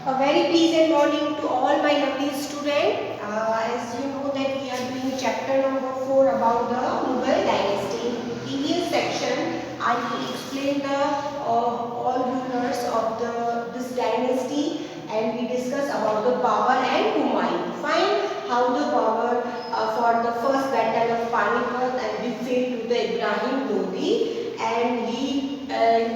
A very pleasant morning to all my lovely students. As you know that we are doing chapter number 4 about the Mughal dynasty. In the previous section, I explained the all rulers of this dynasty, and we discussed about the Babur and Humayun. Fine, how the Babur for the first battle of Panipat and defeat to the Ibrahim Lodi, and he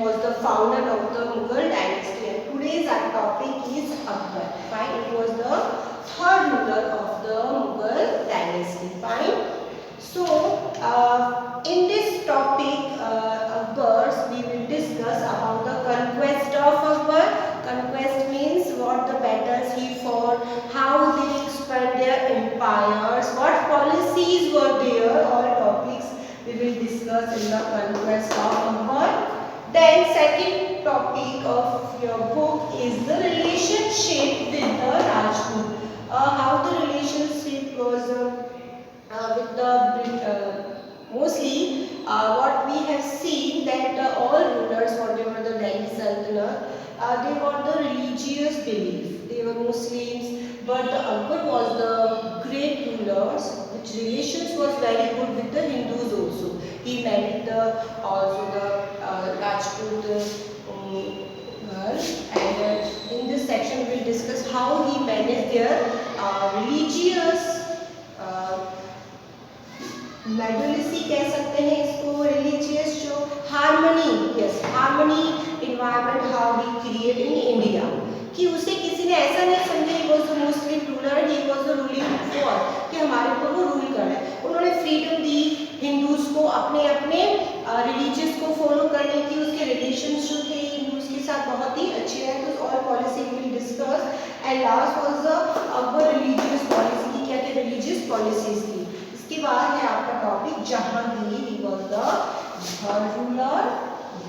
was the founder of the Mughal dynasty. Today's our topic is Akbar. Fine, it was the third ruler of the Mughal dynasty. Fine. So, in this topic, Akbar's, we will discuss about the conquest of Akbar. Conquest means what the battles he fought, how they expand their empires, what policies were there, all topics we will discuss in the conquest of Akbar. Then second topic of your book is the relationship with the Rajput. How the relationship was with the mostly what we have seen that all rulers, whatever the Delhi Sultanate, they were the religious belief. They were Muslims, but the Akbar was the great rulers, which relations was very good with the Hindus also. He married also the Rajput girl, and in this section we will discuss how he managed their religious मेडोलिसी कह सकते हैं इसको, religious जो harmony, yes harmony environment how he create in India, कि उसे किसी ने ऐसा नहीं समझा he was the Muslim ruler, he was the ruling for, कि हमारे ऊपर वो रूल कर रहा है। उन्होंने फ्रीडम दी हिंदूज को अपने अपने रिलीजियस को फॉलो करने की, उसके रिलेशंस जो थे हिंदूज के साथ बहुत ही अच्छे रहे, तो all policy will discuss. And last was the Akbar religious policy, की क्या क्या रिलीजियस पॉलिसीज थी। इसके बाद है आपका topic Jahangir, he was the third ruler,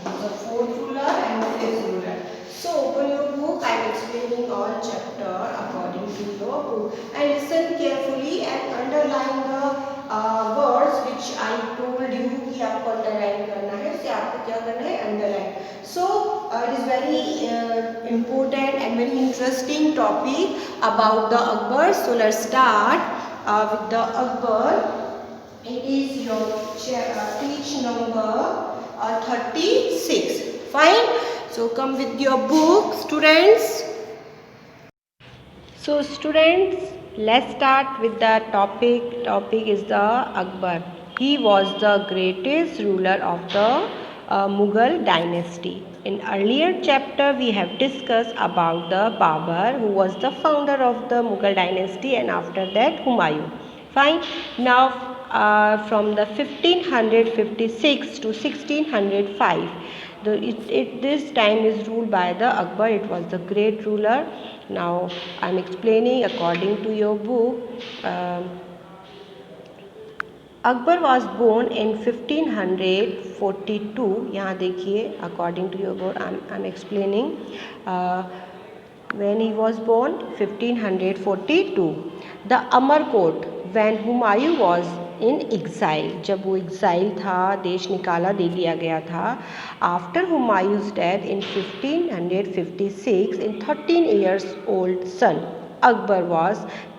the fourth ruler and fifth ruler. So open your book. I am explaining all chapter according to your book, and listen carefully and underline the words which I told you कि आपको underline करना है, उसे आपको क्या करना है underline. So it is very important and very interesting topic about the Akbar. So let's start with the Akbar. It is your page number 36. Fine. So come with your book, students. So students, let's start with the topic. Topic is the Akbar. He was the greatest ruler of the Mughal dynasty. In earlier chapter we have discussed about the Babur, who was the founder of the Mughal dynasty, and after that Humayun. Fine. Now from the 1556 to 1605, this time is ruled by the Akbar. It was the great ruler. Now I am explaining according to your book. Akbar was born in 1542. यहाँ देखिए according to your book I am explaining. When he was born 1542. The Amarkot, when Humayun was in exile, जब वो exile था, देश निकाला दे लिया गया था. After Humayun's death in 1556, in 13 years old son Akbar was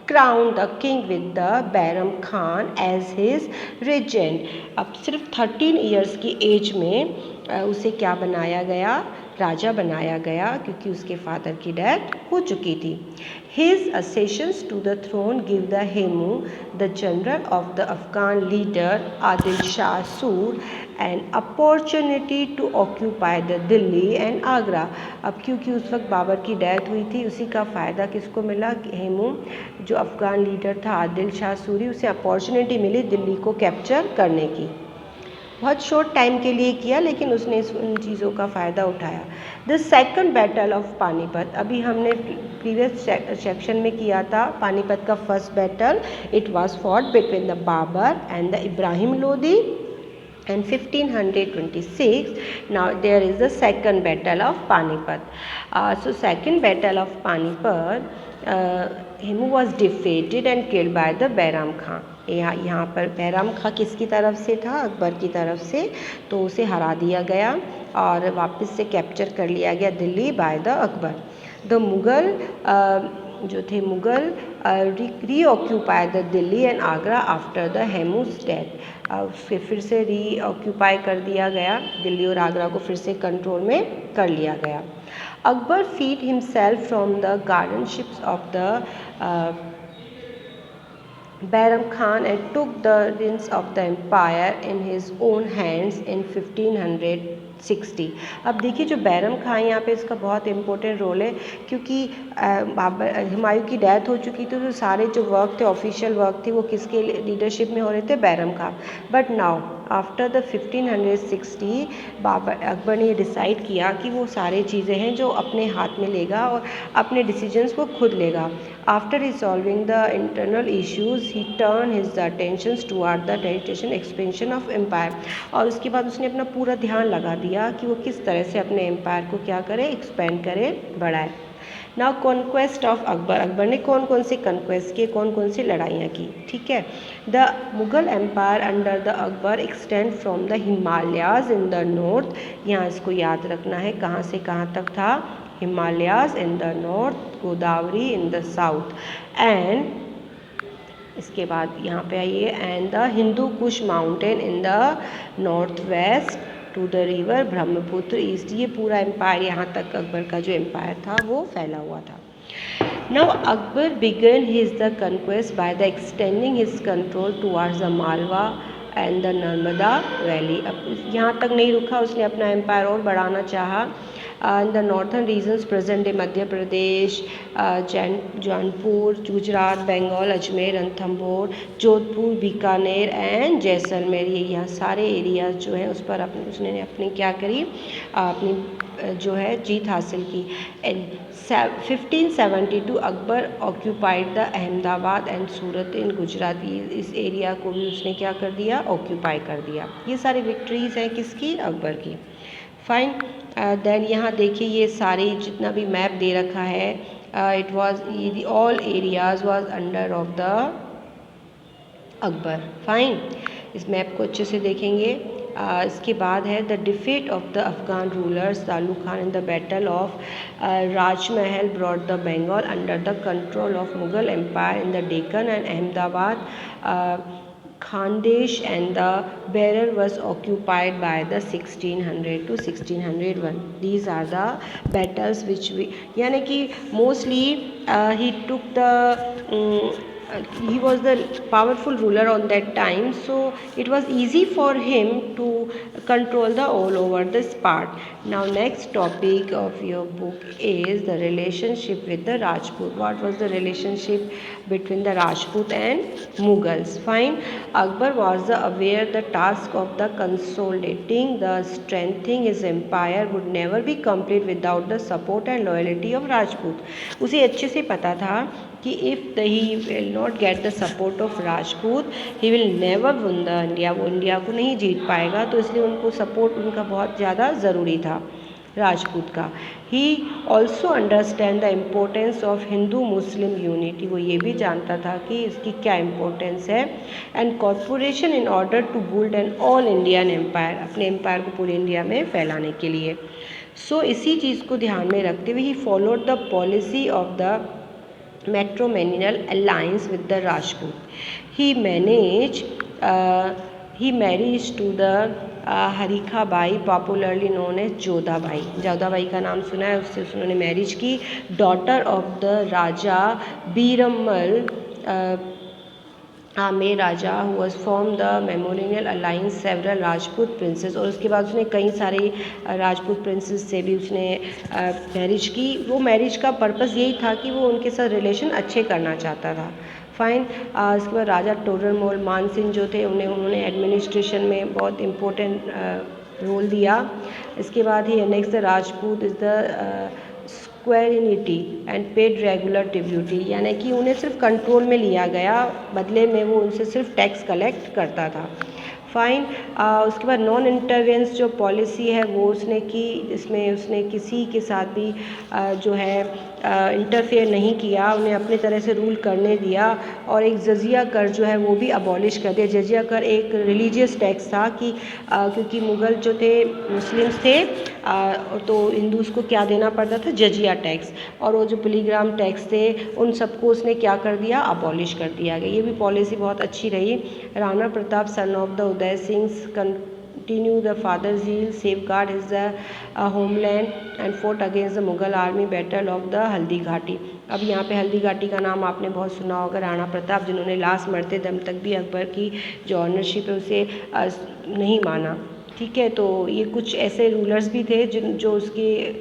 crowned the king with the Bairam Khan as his regent. अब सिर्फ 13 years की एज में उसे क्या बनाया गया, राजा बनाया गया, क्योंकि उसके फादर की डेथ हो चुकी थी. His accessions to the throne give the Hemu, the general of the Afghan leader Adil Shah Sur, an opportunity to occupy the Delhi and Agra. अब क्योंकि उस वक्त बाबर की डेथ हुई थी, उसी का फ़ायदा किसको मिला, हेमू जो अफ़गान लीडर था आदिल शाह सूरी, उसे अपॉर्चुनिटी मिली दिल्ली को कैप्चर करने की. बहुत शॉर्ट टाइम के लिए किया, लेकिन उसने उन चीज़ों का फ़ायदा उठाया. The second battle of Panipat, अभी हमने प्रीवियस सेक्शन में किया था पानीपत का first battle. It was fought between the Babur and the Ibrahim Lodi and 1526. Now there is the second battle of Panipat. So second battle of Panipat, Hemu was defeated and killed by the Bairam Khan. यहाँ पर बैराम खां किसकी तरफ से था, अकबर की तरफ से, तो उसे हरा दिया गया और वापस से कैप्चर कर लिया गया Delhi by the Akbar. The Mughal जो थे Mughal reoccupy the Delhi and Agra after the Hemu's death. फिर से रीऑक्यूपाई कर दिया गया, दिल्ली और आगरा को फिर से कंट्रोल में कर लिया गया। Akbar freed himself from the guardianships of the Bairam Khan and took the reins of the empire in his own hands in 1560। अब देखिए जो बैरम खान यहाँ पे इसका बहुत इम्पोर्टेंट रोल है, क्योंकि हुमायूं की डेथ हो चुकी थी, तो सारे जो वर्क थे, ऑफिशियल वर्क थे, वो किसके लीडरशिप में हो रहे थे? Bairam Khan. But now after the 1560 Akbar ने डिसाइड किया कि वो सारे चीज़ें हैं जो अपने हाथ में लेगा और अपने डिसीजंस को खुद लेगा। After resolving the internal issues he turn his attentions toward the territorial expansion of empire. और उसके बाद उसने अपना पूरा ध्यान लगा दिया कि वो किस तरह से अपने एम्पायर को क्या करे, एक्सपेंड करे, बढ़ाए। Now conquest of Akbar, Akbar ने कौन कौन से कॉन्क्वेस्ट किए, कौन कौन सी लड़ाइयाँ की, ठीक है। The Mughal empire under the Akbar extend from the Himalayas in the north, यहाँ इसको याद रखना है कहाँ से कहाँ तक था, Himalayas in the north, Godavari in the south, and इसके बाद यहाँ पे आइए, and the Hindu Kush mountain in the north west to the river Brahmaputra east. ये पूरा एम्पायर, यहाँ तक अकबर का जो एम्पायर था वो फैला हुआ था। Now Akbar began his the conquest by the extending his control towards the Malwa and the Narmada Valley। अब यहाँ तक नहीं रुका, उसने अपना एम्पायर और बढ़ाना चाहा। In the northern regions present day Madhya Pradesh, Jaunpur, Gujarat, Bengal, Ajmer, Ranthambore, Jodhpur, Bikaner and Jaisalmer, ये यहाँ सारे एरियाज जो है उस पर उसने अपनी क्या करी, अपनी जो है जीत हासिल की। In 1572 Akbar occupied the Ahmedabad and Surat in Gujarat, इस एरिया को भी उसने क्या कर दिया, ऑक्यूपाई कर दिया। ये सारी विक्ट्रीज हैं किसकी, अकबर की। फाइन, देन यहाँ देखिए ये सारी जितना भी मैप दे रखा है, it was all areas was under of the Akbar. Fine, इस मैप को अच्छे से देखेंगे। इसके बाद है the defeat of the Afghan rulers Taluk Khan in the battle of Rajmahal brought the Bengal under the control of Mughal empire in the Deccan and Ahmedabad Khandesh and the Berar was occupied by the 1600 to 1601। These are the battles which we, यानी कि mostly he took the he was the powerful ruler on that time, so it was easy for him to control the all over this part. Now next topic of your book is the relationship with the Rajput। What was the relationship between the Rajput and Mughals? Fine, Akbar was aware the task of the consolidating the strengthening his empire would never be complete without the support and loyalty of Rajput। उसे अच्छे से पता था कि if he will not get the support of Rajput he will never win the India, वो India को नहीं जीत पाएगा, तो इसलिए उनको सपोर्ट उनका बहुत ज़्यादा ज़रूरी था राजपूत का। He also understand the importance of Hindu Muslim unity, वो ये भी जानता था कि इसकी क्या इम्पोर्टेंस है, and corporation in order to build an all Indian empire, अपने एम्पायर को पूरे इंडिया में फैलाने के लिए। सो इसी चीज़ को ध्यान में रखते हुए ही followed the policy of the matrimonial alliance with the Rajput। He married to the Harkha Bai, popularly known as Jodha Bai. Jodha Bai का नाम सुना है, उससे उन्होंने मैरिज की। Daughter of the Raja Bharmal Amer Raja who was form the memorial alliance several Rajput princess, और उसके बाद उसने कई सारे राजपूत प्रिंसेस से भी उसने मैरिज की। वो मैरिज का पर्पस यही था कि वो उनके साथ रिलेशन अच्छे करना चाहता था। फाइन, इसके बाद राजा टोडरमल मान सिंह जो थे उन्होंने एडमिनिस्ट्रेशन में बहुत इम्पोर्टेंट रोल दिया। इसके बाद ही next the Rajput is the sovereignty and paid regular tribute, यानी कि उन्हें सिर्फ कंट्रोल में लिया गया, बदले में वो उनसे सिर्फ टैक्स कलेक्ट करता था। फाइन। उसके बाद नॉन इंटरवेंस जो पॉलिसी है वो उसने की, इसमें उसने किसी के साथ भी जो है इंटरफेयर नहीं किया, उन्हें अपने तरह से रूल करने दिया। और एक जजिया कर जो है वो भी अबॉलिश कर दिया। जजिया कर एक रिलीजियस टैक्स था कि क्योंकि मुग़ल जो थे मुस्लिम्स थे, तो हिंदूज़ को क्या देना पड़ता था, जजिया टैक्स। और वो जो पोलीग्राम टैक्स थे उन सबको उसने क्या कर दिया, अबॉलिश कर दिया गया। ये भी पॉलिसी बहुत अच्छी रही। Rana Pratap son of the Uday Singh continue the father's zeal, safeguard his homeland and fought against the Mughal army battle of the Haldi Ghati. अब यहाँ पे हल्दी घाटी का नाम आपने बहुत सुना होगा। राणा प्रताप जिन्होंने लास्ट मरते दम तक भी अकबर की जो ऑनरशिप है उसे नहीं माना, ठीक है। तो ये कुछ ऐसे रूलर्स भी थे जो उसके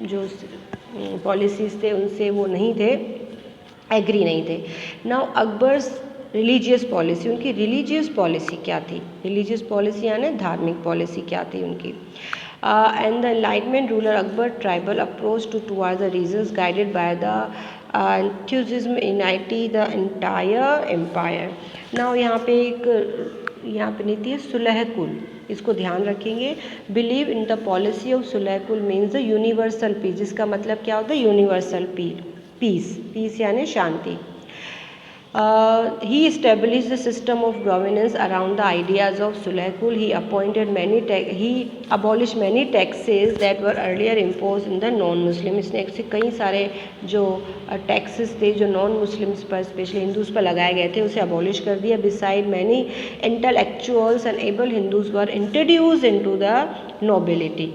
जो पॉलिसीज़ थे उनसे वो नहीं थे, एग्री नहीं थे। नाउ अकबर्स रिलीजियस पॉलिसी, उनकी रिलीजियस पॉलिसी क्या थी, रिलीजियस पॉलिसी यानी धार्मिक पॉलिसी क्या थी उनकी। And the enlightenment ruler Akbar tribal approach towards the regions guided by the enthusiasm unity the entire empire. Now यहाँ पे नीति है सुलह कुल, इसको ध्यान रखेंगे। Believe in the policy of Sulh Kul means the universal peace, जिसका मतलब क्या होता है, यूनिवर्सल पीस, पीस यानी शांति। He established the system of governance around the ideas of Sulh-Kul. He abolished many taxes that were earlier imposed in the non-Muslim. इसने ऐसे कई सारे जो टैक्सेस थे जो नॉन मुस्लिम्स पर, स्पेशली हिंदूज़ पर लगाए गए थे, उसे अबॉलिश कर दिया। Beside many intellectuals and able Hindus were introduced into the nobility.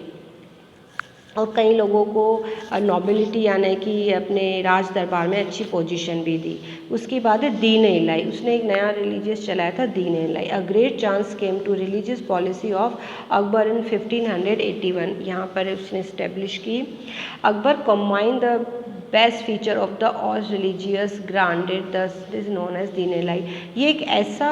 और कई लोगों को नोबिलिटी यानी कि अपने राज दरबार में अच्छी पोजीशन भी दी। उसके बाद है दीन इलाही, उसने एक नया रिलीजियस चलाया था, Din Ilahi. A great chance came to religious policy of Akbar in 1581, यहाँ पर उसने इस्टेब्लिश की। Akbar combine the best feature of the all religious granted this is known as Din Ilahi. ये एक ऐसा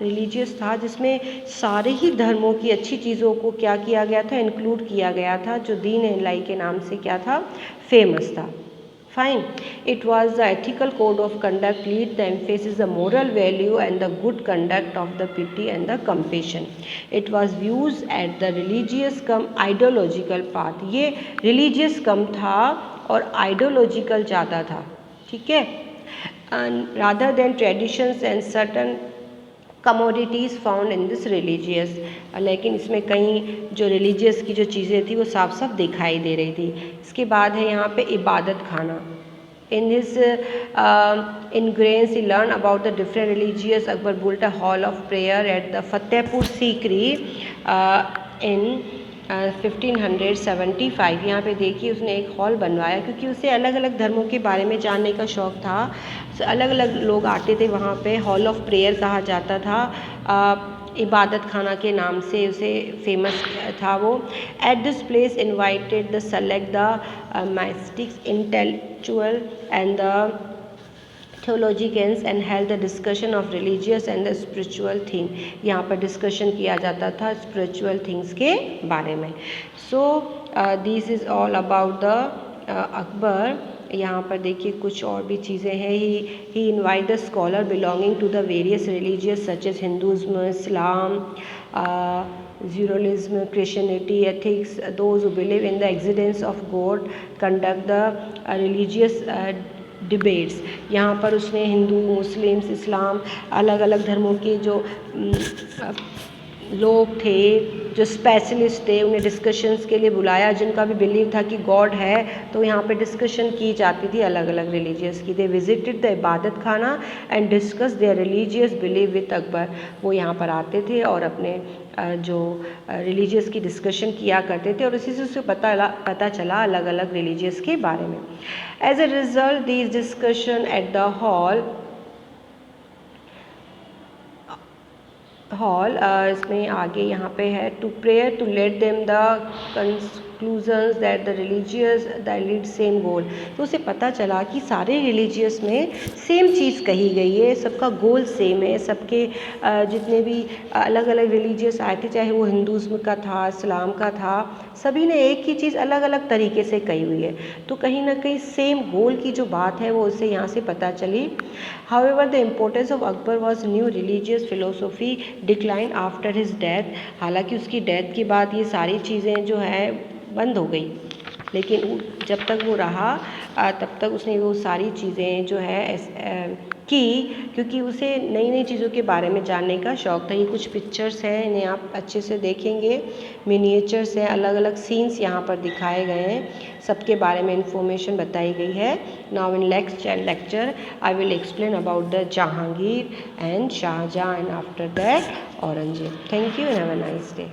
रिलीजियस था जिसमें सारे ही धर्मों की अच्छी चीज़ों को क्या किया गया था, इंक्लूड किया गया था, जो दीन इलाही के नाम से क्या था, फेमस था। Fine. It was the ethical code of conduct lead the emphasis the moral value and the good conduct of the pity and the compassion. It was views at the religious cum ideological path. ये religious cum था और ideological ज़्यादा था, ठीक है। Rather than traditions and certain commodities found in this religious. लेकिन इसमें कई जो रिलीजियस की जो चीज़ें थी वो साफ साफ दिखाई दे रही थी। इसके बाद है यहाँ पे इबादत खाना। In his ingrains, he learned about the different religious. Akbar built a hall of prayer at the Fatehpur Sikri in 1575। यहाँ पे देखिए उसने एक हॉल बनवाया क्योंकि उसे अलग अलग धर्मों के बारे में जानने का शौक़ था। अलग अलग लोग आते थे वहाँ पे, हॉल ऑफ प्रेयर कहा जाता था, इबादत खाना के नाम से उसे फेमस था वो। At this place invited the select the mystics intellectual and the theologians and held the discussion of religious and the spiritual thing। यहाँ पर डिस्कशन किया जाता था स्पिरिचुअल थिंग्स के बारे में। So this is all about the Akbar. यहाँ पर देखिए कुछ और भी चीज़ें हैं। He invite the scholar belonging to the various religious such as Hinduism, Islam, Zoroastrianism, Christianity, ethics, those who believe in the existence of God, conduct the religious debates. यहाँ पर उसने हिंदू, मुस्लिम्स, इस्लाम, अलग अलग धर्मों के जो लोग थे, जो स्पेशलिस्ट थे, उन्हें डिस्कशंस के लिए बुलाया। जिनका भी बिलीव था कि गॉड है तो यहाँ पे डिस्कशन की जाती थी अलग अलग रिलीजियस की। दे विजिटेड द इबादत खाना and discuss their religious believe with Akbar. वो यहाँ पर आते थे और अपने जो रिलीजियस की डिस्कशन किया करते थे और इसी से उसे पता चला अलग अलग रिलीजियस के बारे में। As a result this discussion at the hall इसमें आगे यहाँ पे है to prayer to let them the conclusions that the religious that lead same goal। तो उसे पता चला कि सारे रिलीजियस में सेम चीज़ कही गई है, सबका गोल सेम है, सबके जितने भी अलग अलग रिलीजियस आए थे, चाहे वो हिंदुज़्म का था, इस्लाम का था, सभी ने एक ही चीज़ अलग अलग तरीके से कही हुई है। तो कहीं ना कहीं सेम गोल की जो बात है वो उसे यहाँ से पता चली। However the importance of Akbar was new religious philosophy decline after his death. हालांकि उसकी डेथ के बाद ये सारी चीज़ें जो है बंद हो गई, लेकिन जब तक वो रहा तब तक उसने वो सारी चीज़ें जो है की, क्योंकि उसे नई नई चीज़ों के बारे में जानने का शौक़ था। ये कुछ पिक्चर्स हैं, इन्हें आप अच्छे से देखेंगे, मिनिएचर्स हैं, अलग अलग सीन्स यहाँ पर दिखाए गए हैं, सबके बारे में इंफॉर्मेशन बताई गई है। Now in next lecture I will explain about the Jahangir and Shah Jahan and after that Aurangzeb. Thank you and have a nice day.